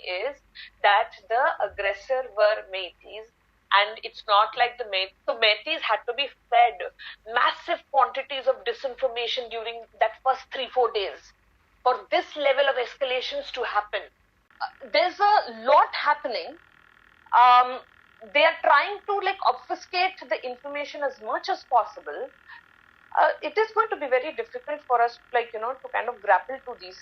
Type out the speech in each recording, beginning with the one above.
is that the aggressor were Meiteis, and it's not like the Meiteis. So Meiteis had to be fed massive quantities of disinformation during that first 3-4 days for this level of escalations to happen. There's a lot happening. They are trying to obfuscate the information as much as possible. It is going to be very difficult for us, to kind of grapple to these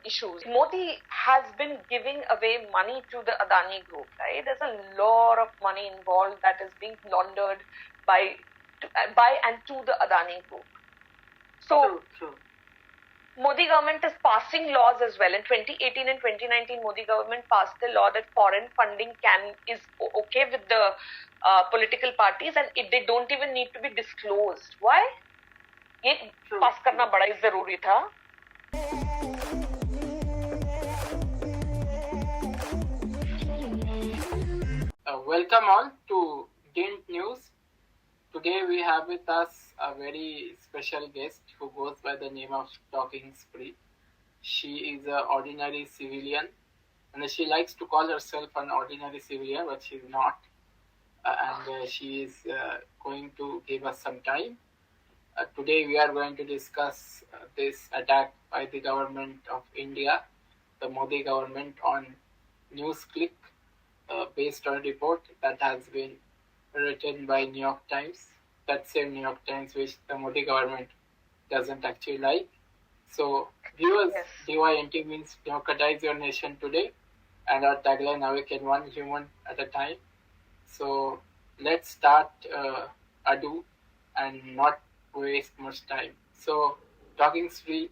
issues. Modi has been giving away money to the Adani group, right? There's a lot of money involved that is being laundered by and to the Adani group. So, True. Modi government is passing laws as well. In 2018 and 2019, Modi government passed the law that foreign funding is okay with the political parties, and they don't even need to be disclosed. Why? ये पास करना बड़ा ही जरूरी था. Welcome all to DYNT News. Today we have with us a very special guest who goes by the name of Talking Spree. She is an ordinary civilian, and she likes to call herself an ordinary civilian, but she's not. And she is going to give us some time. Today we are going to discuss this attack by the government of India, the Modi government, on Newsclick, based on a report that has been written by New York Times, that same New York Times which the Modi government doesn't actually like. So viewers, Yes. DYNT means democratize your nation today, and our tagline, awaken one human at a time. So let's start ado and not waste much time. So, Talking Spree,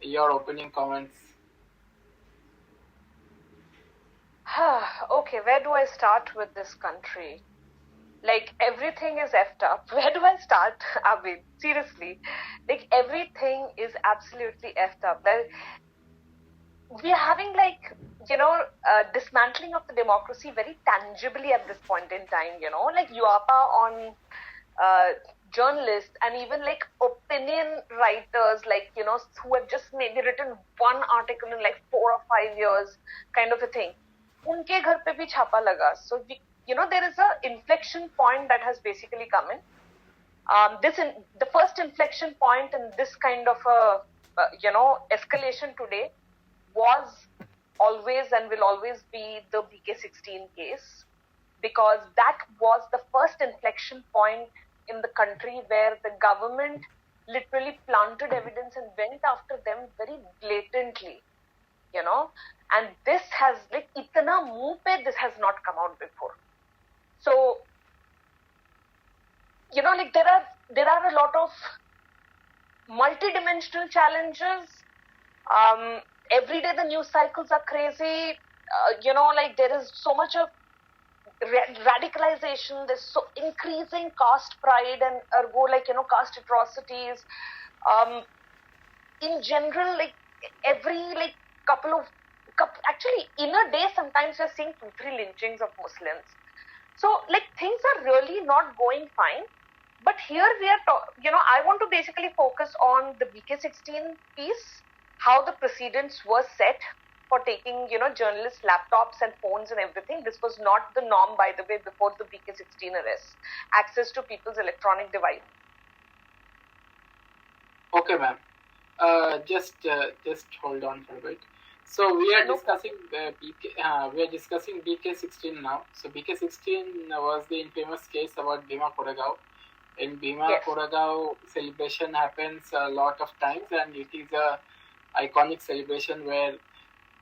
your opening comments. Okay, where do I start with this country? Everything is effed up. Where do I start, Abid? Seriously. Everything is absolutely effed up. We are having dismantling of the democracy very tangibly at this point in time, UAPA on journalists, and even opinion writers, who have just maybe written one article in 4 or 5 years, kind of a thing. Unke ghar pe bhi chhapa laga. So there is a inflection point that has basically come in. The first inflection point in this kind of a escalation today was always and will always be the BK16 case, because that was the first inflection point in the country where the government literally planted evidence and went after them very blatantly, and this has itna muh pe this has not come out before. So, there are a lot of multi-dimensional challenges. Every day the news cycles are crazy. There is so much of radicalization, there's so increasing caste pride and ergo caste atrocities. In general, every actually in a day sometimes you're seeing 2-3 lynchings of Muslims. So things are really not going fine. But here we are, I want to basically focus on the BK16 piece, how the precedents were set for taking, journalists' laptops and phones and everything. This was not the norm, by the way, before the BK16 arrests. Access to people's electronic device. Okay, ma'am. Just hold on for a bit. So we are discussing BK16 now. So BK16 was the infamous case about Bhima Koregaon. In Bhima Koregaon, celebration happens a lot of times, and it is a iconic celebration where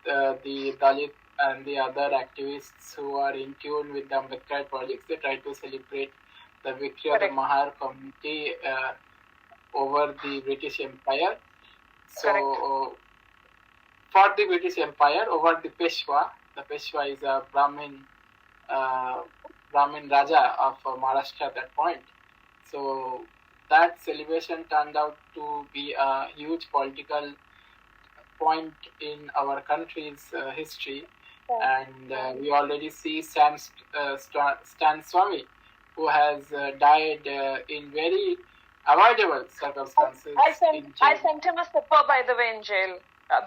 the Dalit and the other activists who are in tune with the Ambedkar politics, they try to celebrate the victory of the Mahar community over the British Empire. So, for the British Empire, over the Peshwa is a Brahmin Raja of Maharashtra at that point. So, that celebration turned out to be a huge political point in our country's history, and we already see Stan Swamy, who has died in very avoidable circumstances. I sent him a slipper, by the way, in jail.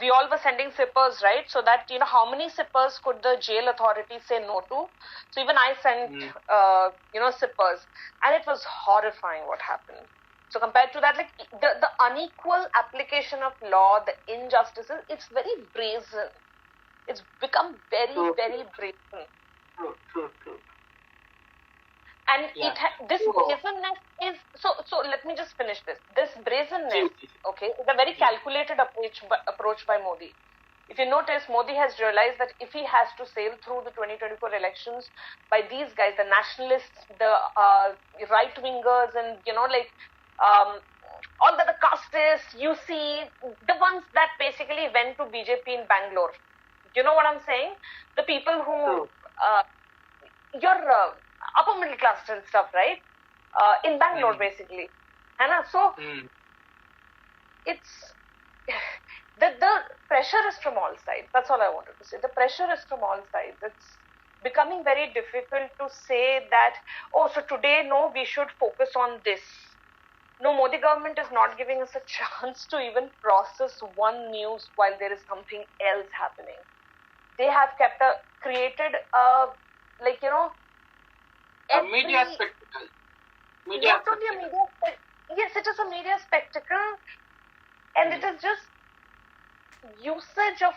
we all were sending sippers, right? So that, how many sippers could the jail authorities say no to? So even I sent, sippers, and it was horrifying what happened. So compared to that, like the unequal application of law, the injustices, it's very brazen. It's become very, very brazen. True. And this brazenness is, so let me just finish this. This brazenness, okay, is a very calculated approach by Modi. If you notice, Modi has realized that if he has to sail through the 2024 elections by these guys, the nationalists, the right-wingers, and, all the castes, you see, the ones that basically went to BJP in Bangalore. You know what I'm saying? The people who, your upper middle class and stuff, right? In Bangalore, basically. So, it's... The pressure is from all sides. That's all I wanted to say. The pressure is from all sides. It's becoming very difficult to say that, so today, no, we should focus on this. No, Modi government is not giving us a chance to even process one news while there is something else happening. They have created a media spectacle. Not only a media spectacle. Yes, it is a media spectacle, and it is just usage of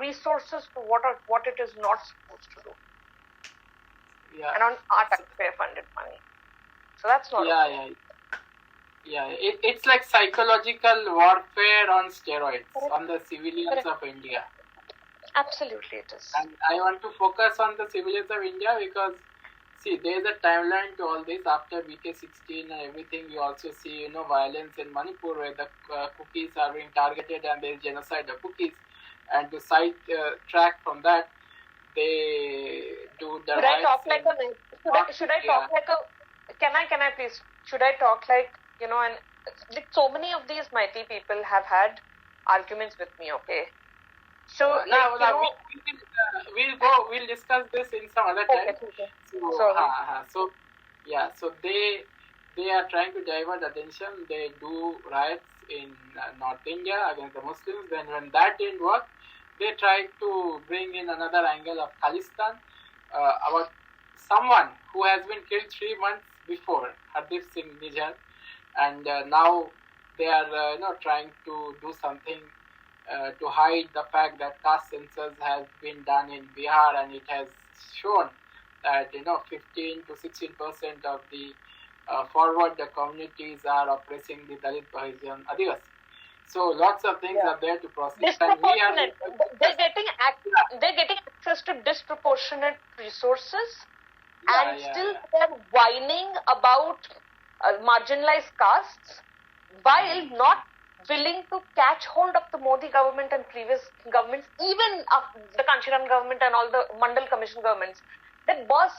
resources to what it is not supposed to do. Yeah. And on our taxpayer funded money. So that's not okay. It's like psychological warfare on steroids on the civilians of India. Absolutely it is. And I want to focus on the civilians of India because see, there is a timeline to all this. After BK16 and everything, we also see, violence in Manipur where the cookies are being targeted and there is genocide of cookies. And to sidetrack from that, they do the Should I talk like a... Can I please... Should I talk like, and like so many of these mighty people have had arguments with me, okay? So, we'll discuss this in some other time. Okay. So they are trying to divert attention. They do riots in North India against the Muslims. Then when that didn't work, they tried to bring in another angle of Khalistan about someone who has been killed 3 months before, Hardeep Singh Nijjar, and now they are trying to do something to hide the fact that caste census has been done in Bihar, and it has shown that 15 to 16% of the forward communities are oppressing the Dalit, Bahujan, Adivasi. So lots of things are there to process. Disproportionate. They're getting access to disproportionate resources, still they're whining about marginalized castes while not willing to catch hold of the Modi government and previous governments, even the Kanchan government and all the Mandal Commission governments. That boss,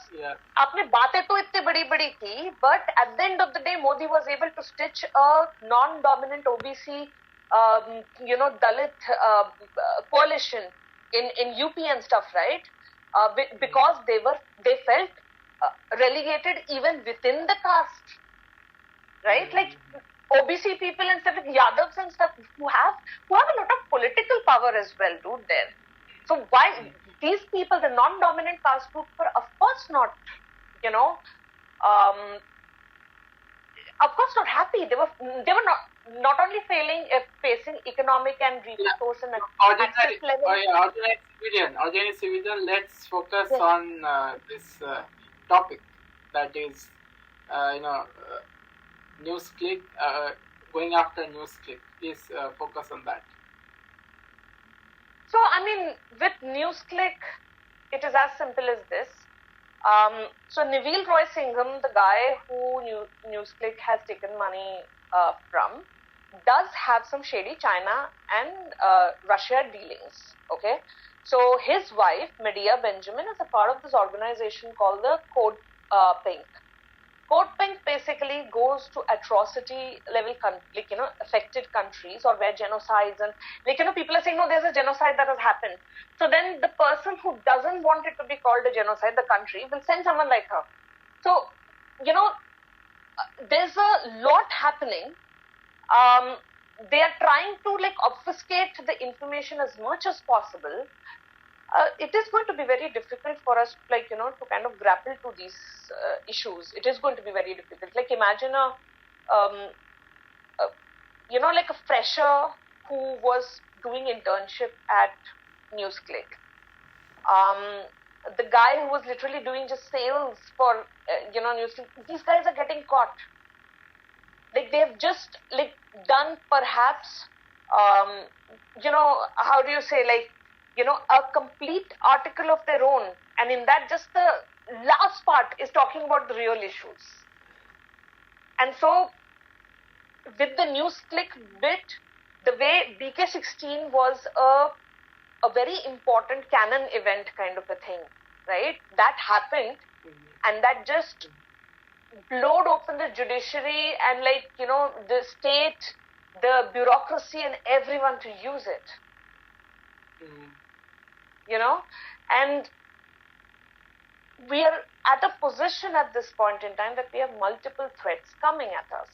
आपने बातें तो इतनी बड़ी की, but at the end of the day, Modi was able to stitch a non-dominant OBC, Dalit coalition in UP and stuff, right? Because they felt relegated even within the caste, right? Like OBC people and stuff, like Yadavs and stuff, who have a lot of political power as well, dude, there. So why these people, the non-dominant caste group, were of course not, of course not happy. They were not only facing economic and resource and access level. Ordinary civilian. Let's focus on this topic, that is, Newsclick, going after Newsclick. Please focus on that. So, with Newsclick, it is as simple as this. So, Nivil Roy Singham, the guy who Newsclick has taken money from, does have some shady China and Russia dealings, okay? So, his wife, Medea Benjamin, is a part of this organization called the Code Pink. Code Pink basically goes to atrocity level, affected countries or where genocides and, people are saying, no, there's a genocide that has happened. So then the person who doesn't want it to be called a genocide, the country, will send someone like her. So, there's a lot happening. they are trying to like obfuscate the information as much as possible. It is going to be very difficult for us, like, you know, to kind of grapple to these issues. It is going to be very difficult. Like, imagine you know, like a fresher who was doing internship at Newsclick. The guy who was literally doing just sales for, you know, Newsclick. These guys are getting caught. Like, they've just like done perhaps, you know, how do you say, like, you know, a complete article of their own, and in that just the last part is talking about the real issues. And so with the Newsclick bit, the way BK16 was a very important canon event kind of a thing, right? That happened, and that just blowed open the judiciary and, like, you know, the state, the bureaucracy, and everyone to use it. You know, and we are at a position at this point in time that we have multiple threats coming at us.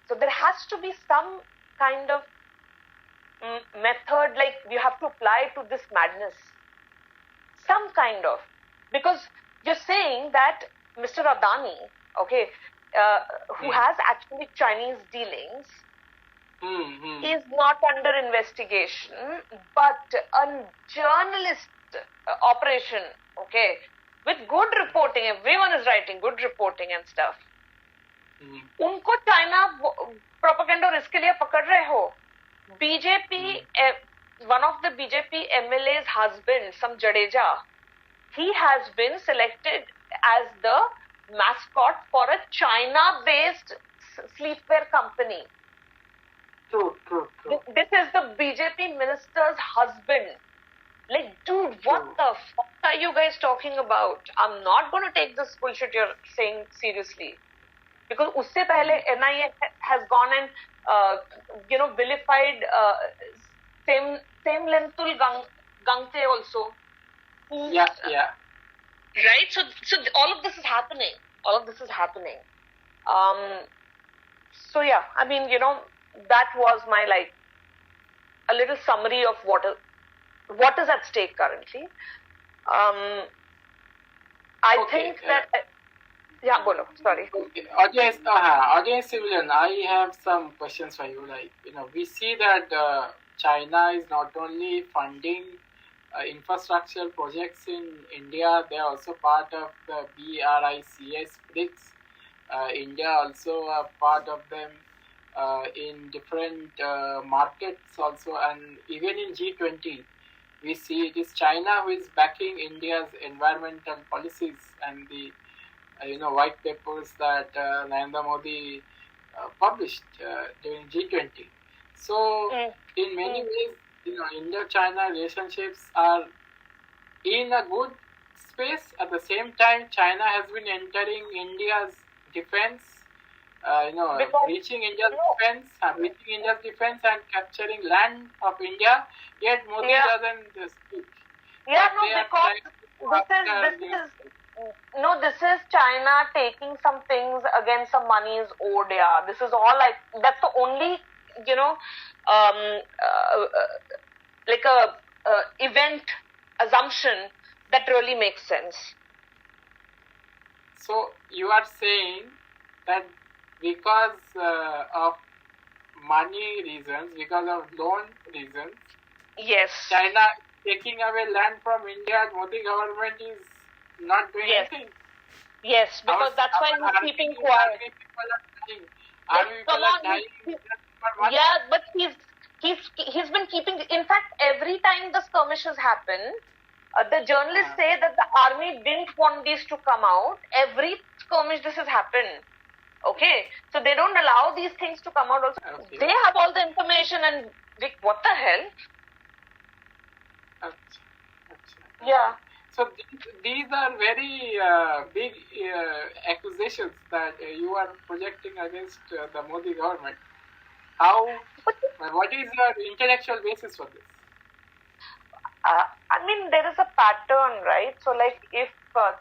So there has to be some kind of method, like you have to apply to this madness. Some kind of, because you're saying that Mr. Adani, okay, who has actually Chinese dealings, is not under investigation, but a journalist operation, okay, with good reporting, everyone is writing good reporting and stuff. उनको China propaganda और इसके लिए पकड़ रहे हो. BJP, one of the BJP MLA's husband, some Jadeja, he has been selected as the mascot for a China-based sleepwear company. True. This is the BJP minister's husband. Like, dude, what the fuck are you guys talking about? I'm not going to take this bullshit you're saying seriously. Because usse pehle NIA has gone and, you know, vilified same Lentul Gangte also. Yeah. Right? So all of this is happening. So yeah, I mean, you know, that was my, like, a little summary of what is at stake currently. I think that... Yeah, bolo, sorry. Okay. Audience civilian, I have some questions for you. Like, you know, we see that China is not only funding infrastructure projects in India, they are also part of the BRICS. India also a part of them in different markets also, and even in G20, we see it is China who is backing India's environmental policies and the white papers that Narendra Modi published during G20. So in many ways, India-China relationships are in a good space. At the same time, China has been entering India's defense, reaching India's defense and capturing land of India. Yet Modi doesn't speak. This is China taking some things against some monies owed. Yeah, this is all that's the only event assumption that really makes sense. So you are saying that because of money reasons, because of loan reasons, yes, China taking away land from India, Modi government is not doing anything. Yes, because that's why he's keeping quiet. Yeah, but he's been keeping. In fact, every time the skirmishes happen, the journalists say that the army didn't want these to come out. Every skirmish this has happened. Okay, so they don't allow these things to come out also. Okay. They have all the information and what the hell? Yeah. So these are very big accusations that you are projecting against the Modi government. What is your intellectual basis for this? I mean, there is a pattern, right? So, like, if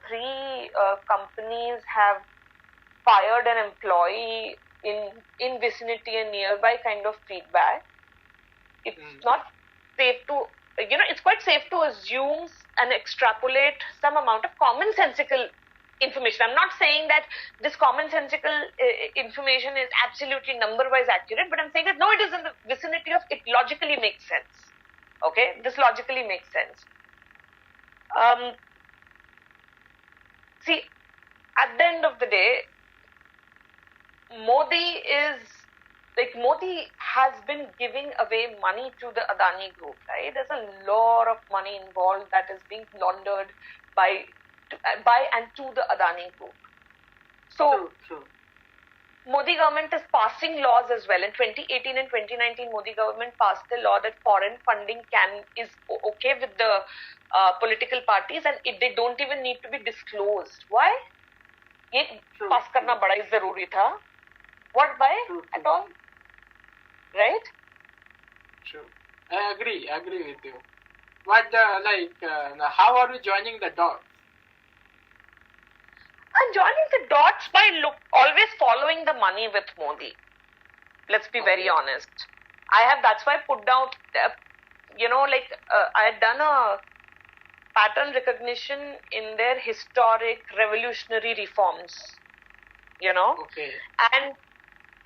three companies have fired an employee in vicinity and nearby kind of feedback, it's not safe to, it's quite safe to assume and extrapolate some amount of commonsensical information. I'm not saying that this commonsensical information is absolutely number-wise accurate, but I'm saying that no, it is in the vicinity of, it logically makes sense. Okay, this logically makes sense. See, at the end of the day, Modi has been giving away money to the Adani group, right? There's a lot of money involved that is being laundered by and to the Adani group. So, True. Modi government is passing laws as well. In 2018 and 2019, Modi government passed a law that foreign funding is okay with the political parties, and they don't even need to be disclosed. Why? ये पास करना बड़ा ही जरूरी था. What? Why? At all? Right? True. I agree with you. But how are you joining the dots? I'm joining the dots by always following the money with Modi. Let's be very honest. That's why I put down, I had done a pattern recognition in their historic revolutionary reforms, Okay. And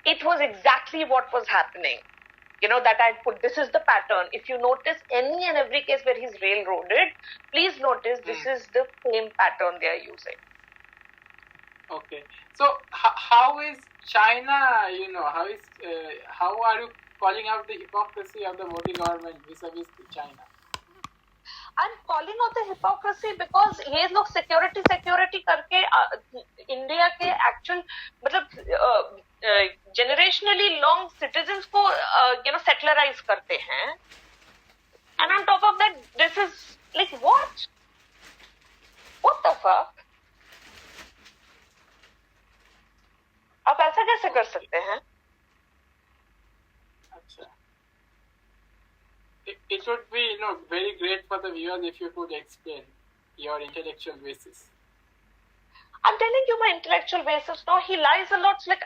it was exactly what was happening. That I put, this is the pattern. If you notice any and every case where he's railroaded, please notice this is the same pattern they are using. Okay. So how is China, how are you calling out the hypocrisy of the Modi government vis-a-vis China? I'm calling out the hypocrisy because ये लोग security करके India के actual generationally long citizens को settlerize करते हैं, and on top of that this is like what the fuck? आप ऐसा कैसे कर सकते हैं? अच्छा. It would be very great for the viewers if you could explain your intellectual basis. I'm telling you my intellectual basis. No, he lies a lot. Like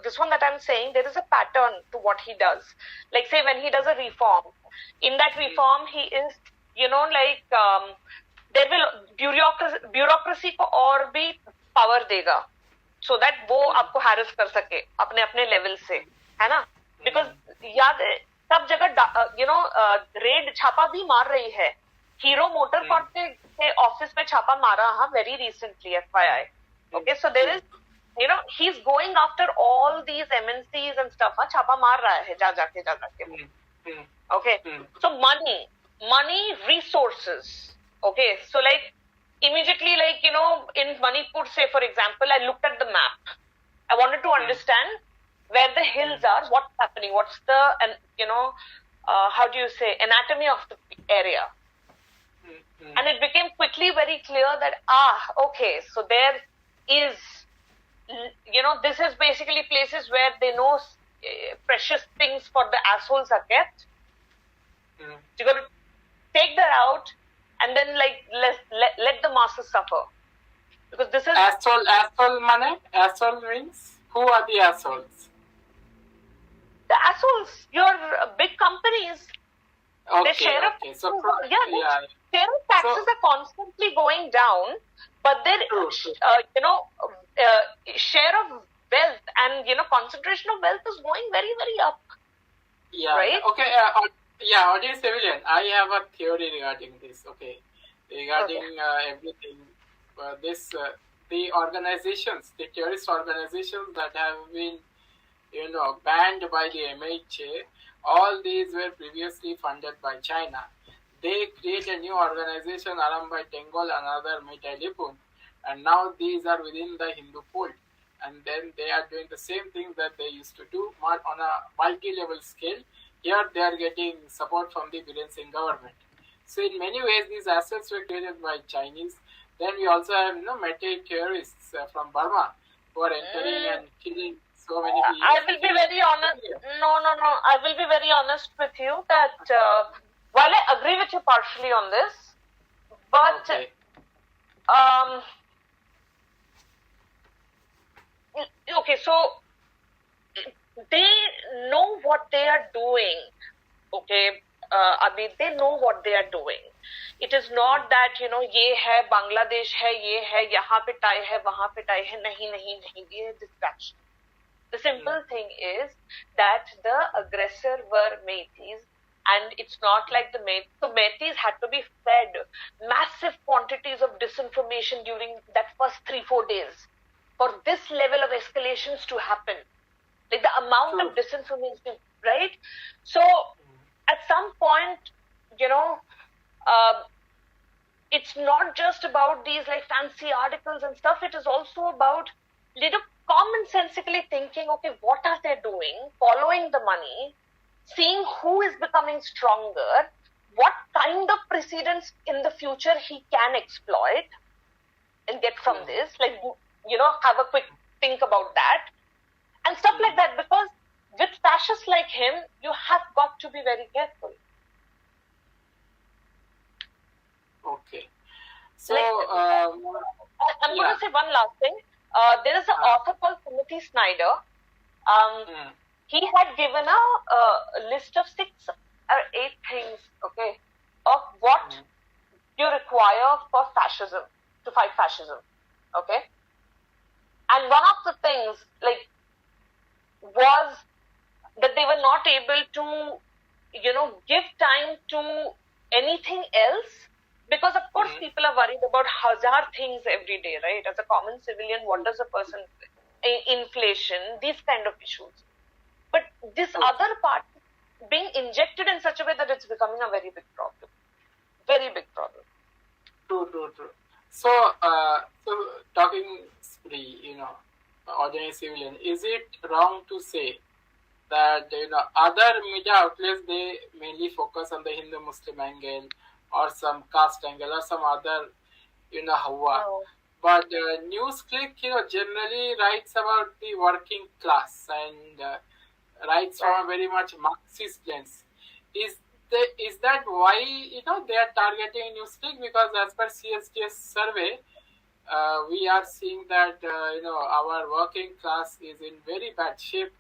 this one that I'm saying, there is a pattern to what he does. Like say when he does a reform, in that reform he is, there will bureaucracy को और भी power देगा, so that वो आपको harass कर सके अपने level से, है ना? Because याद सब जगह रेड छापा भी मार रही है. हीरो मोटर कॉर्प के ऑफिस पे छापा मारा very recently, FYI. Okay, so there is, he's going after all these MNCs and stuff. छापा मार रहा है जाके. Okay, so money, resources. Okay, so immediately in Manipur, say for example, I looked at the map. I wanted to understand where the hills are, what's happening, what's the, how do you say, anatomy of the area. And it became quickly very clear that, okay, so there is, this is basically places where they know precious things for the assholes are kept. You got to take that out and then let the masses suffer. Because this is... Asshole money? Asshole means? Who are the assholes? The assholes, your big companies. Okay, their share of share of taxes are constantly going down, but their share of wealth and concentration of wealth is going very, very up. Yeah. Right? Okay. Audience civilian, I have a theory regarding this. Okay, regarding everything. The organizations, the terrorist organizations that have been banned by the MHA, all these were previously funded by China. They create a new organization run by Tengol and other Meitailipun, and now these are within the Hindu fold. And then they are doing the same things that they used to do on a multi-level scale. Here they are getting support from the Biren Singh government. So in many ways, these assets were created by Chinese. Then we also have Meitei terrorists from Burma who are entering and killing so many people. I will be very honest. No. I will be very honest with you that while I agree with you partially on this, but okay, so they know what they are doing. Okay, they know what they are doing. It is not that, ये है, Bangladesh है, ये है, यहाँ पिटाई है, वहाँ पिटाई है, नहीं, ये distraction. The simple thing is that the aggressor were Meiteis, and it's not like the Meiteis. So Meiteis had to be fed massive quantities of disinformation during that first 3-4 days for this level of escalations to happen. Like the amount of disinformation, right? So at some point, it's not just about these like fancy articles and stuff. It is also about commonsensically thinking, okay, what are they doing? Following the money, seeing who is becoming stronger, what kind of precedents in the future he can exploit and get from this. Like, have a quick think about that and stuff like that. Because with fascists like him, you have got to be very careful. Okay. So, I'm going to say one last thing. There is an author called Timothy Snyder. He had given a list of 6 or 8 things, okay, of what you require for fascism, to fight fascism, okay? And one of the things, like, was that they were not able to, give time to anything else. Because, of course, people are worried about 1,000 things every day, right? As a common civilian, what does a person... Inflation, these kind of issues. But this other part being injected in such a way that it's becoming a very big problem. Very big problem. True. So talking spree, ordinary civilian, is it wrong to say that, other media outlets, they mainly focus on the Hindu-Muslim angle, or some caste angle, or some other, hawa. Oh. But Newsclick, generally writes about the working class and writes from a very much Marxist lens. Is that why, they are targeting Newsclick? Because as per CSTS survey, we are seeing that, our working class is in very bad shape.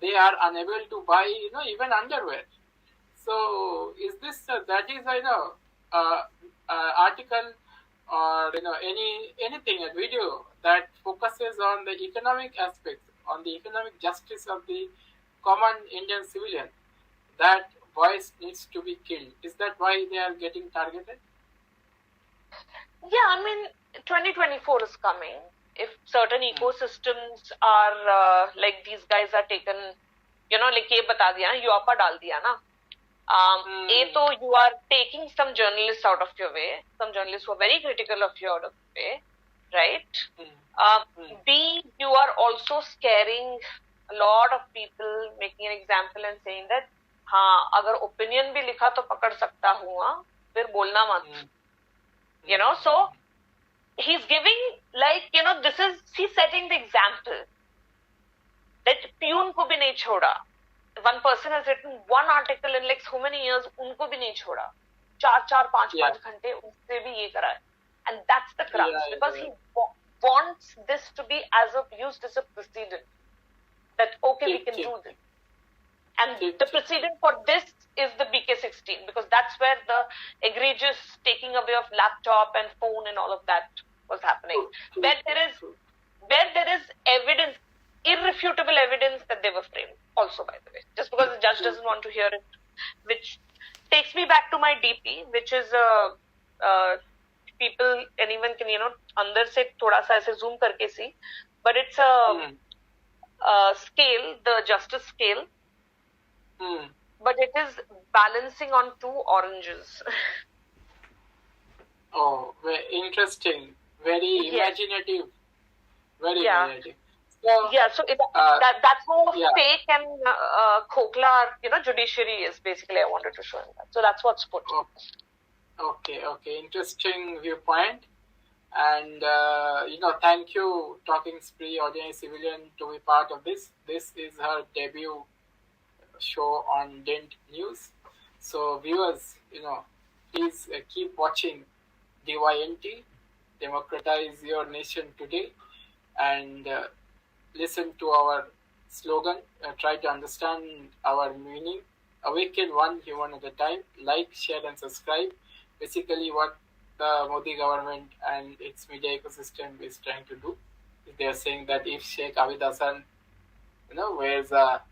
They are unable to buy, even underwear. So is this, that is, article or anything, a video that focuses on the economic aspects, on the economic justice of the common Indian civilian, that voice needs to be killed. Is that why they are getting targeted? Yeah, 2024 is coming. If certain ecosystems are like these guys are taken, like ye bata diya, yuapa dal diya na. You are taking some journalists out of your way, some journalists who are very critical of you out of the way, right? B, you are also scaring a lot of people, making an example and saying that, agar opinion bhi likha to pakad sakta hu, fir bolna mat. So he's giving, like, he's setting the example that Pune ko bhi nahi choda. One person has written one article in like so many years, unko bhi nahi choda. 4, 5 ghante, unse bhi ye kara hai. And that's the crux, because he wants this to be used as a precedent. That, okay, we can do this. And the precedent for this is the BK16, because that's where the egregious taking away of laptop and phone and all of that was happening. Where there is evidence, irrefutable evidence that they were framed, also, by the way. Just because the judge doesn't want to hear it, which takes me back to my DP, which is people, anyone can, andar se thoda sa aise zoom karke see, but it's a scale, the justice scale, but it is balancing on 2 oranges. Oh, very interesting, very imaginative, very imaginative. So that's how fake and khokla, judiciary is, basically. I wanted to show him that. So that's what's put. Okay. Interesting viewpoint. And, thank you, Talking Spree, Ordinary Civilian, to be part of this. This is her debut show on DYNT News. So, viewers, please keep watching DYNT, Democratize Your Nation Today, and listen to our slogan, try to understand our meaning, awaken one human at a time, like, share and subscribe. Basically what the Modi government and its media ecosystem is trying to do. They are saying that if Sheikh Abid Hassan wears a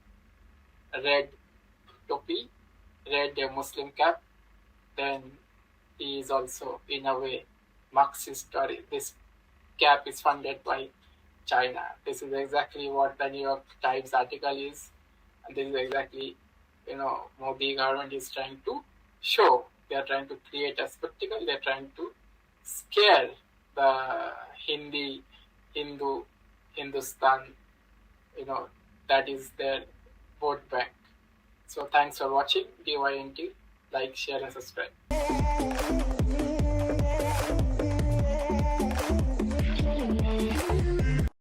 red topi, red Muslim cap, then he is also in a way Marxist, or this cap is funded by China. This is exactly what the New York Times article is, and this is exactly Modi government is trying to show. They are trying to create a spectacle. They are trying to scare the Hindustan. That is their vote bank. So thanks for watching DYNT. Like, share and subscribe.